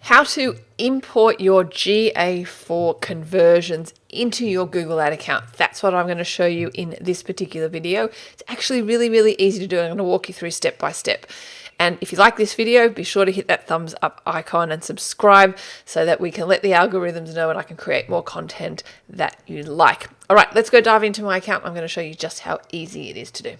How to import your GA4 conversions into your Google Ad account. That's what I'm going to show you in this particular video. It's actually really easy to do. I'm going to walk you through step by step. And if you like this video, be sure to hit that thumbs up icon and subscribe so that we can let the algorithms know and I can create more content that you like. All right, let's go dive into my account. I'm going to show you just how easy it is to do.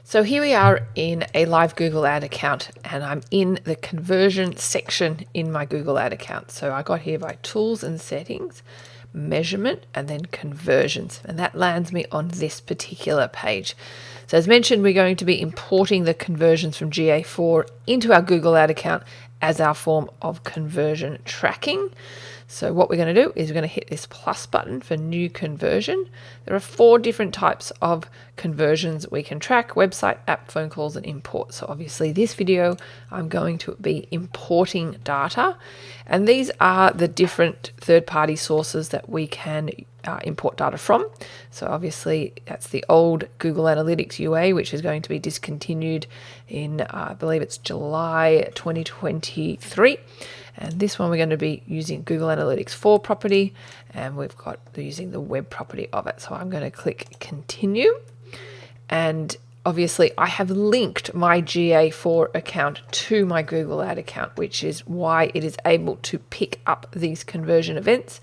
So here we are in a live Google Ad account and I'm in the conversion section in my Google Ad account. So I got here by tools and settings, measurement, and then conversions. And that lands me on this particular page. So as mentioned, we're going to be importing the conversions from GA4 into our Google Ad account as our form of conversion tracking. So what we're going to do is we're going to hit this plus button for new conversion. There are 4 different types of conversions we can track: website, app, phone calls, and import. So obviously this video, I'm going to be importing data, and these are the different third-party sources that we can import data from. So obviously that's the old Google Analytics UA, which is going to be discontinued in, I believe it's July 2023. And this one we're going to be using Google Analytics 4 property, and we've got using the web property of it. So I'm going to click continue. And obviously I have linked my GA4 account to my Google Ad account, which is why it is able to pick up these conversion events.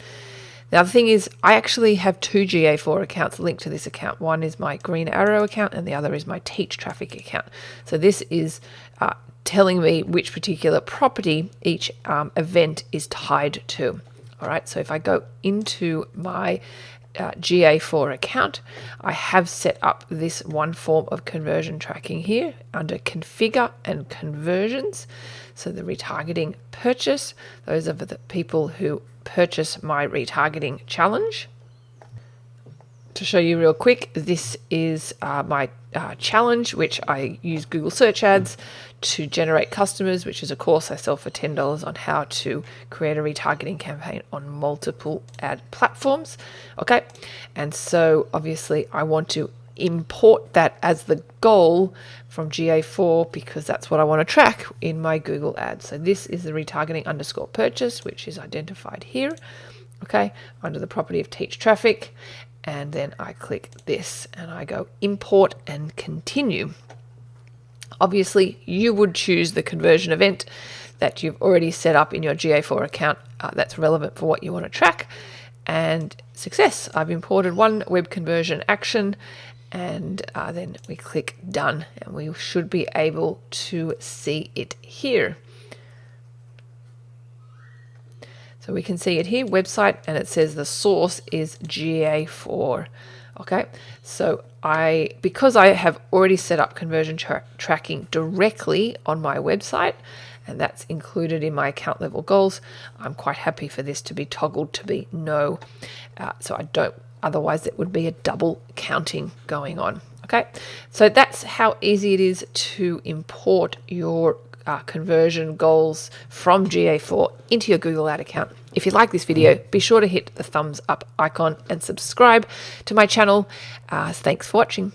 The other thing is I actually have 2 GA4 accounts linked to this account. One is my Green Arrow account and the other is my Teach Traffic account. So this is telling me which particular property each event is tied to. All right, so if I go into my GA4 account, I have set up this one form of conversion tracking here under configure and conversions. So the retargeting purchase, those are the people who purchase my retargeting challenge. To show you real quick, this is my challenge, which I use Google search ads to generate customers, which is a course I sell for $10 on how to create a retargeting campaign on multiple ad platforms. Okay, and so obviously I want to import that as the goal from GA4 because that's what I want to track in my Google ads. So this is the retargeting underscore purchase, which is identified here. Okay, under the property of Teach Traffic. And then I click this and I go import and continue. Obviously, you would choose the conversion event that you've already set up in your GA4 account that's relevant for what you want to track. And success, I've imported one web conversion action, and then we click done and we should be able to see it here. So we can see it here, website, and it says the source is GA4. Okay, so because I have already set up conversion tracking directly on my website, and that's included in my account level goals, I'm quite happy for this to be toggled to be no. So I don't, otherwise it would be a double counting going on. Okay, so that's how easy it is to import your conversion goals from GA4 into your Google Ad account. If you like this video, be sure to hit the thumbs up icon and subscribe to my channel. Thanks for watching.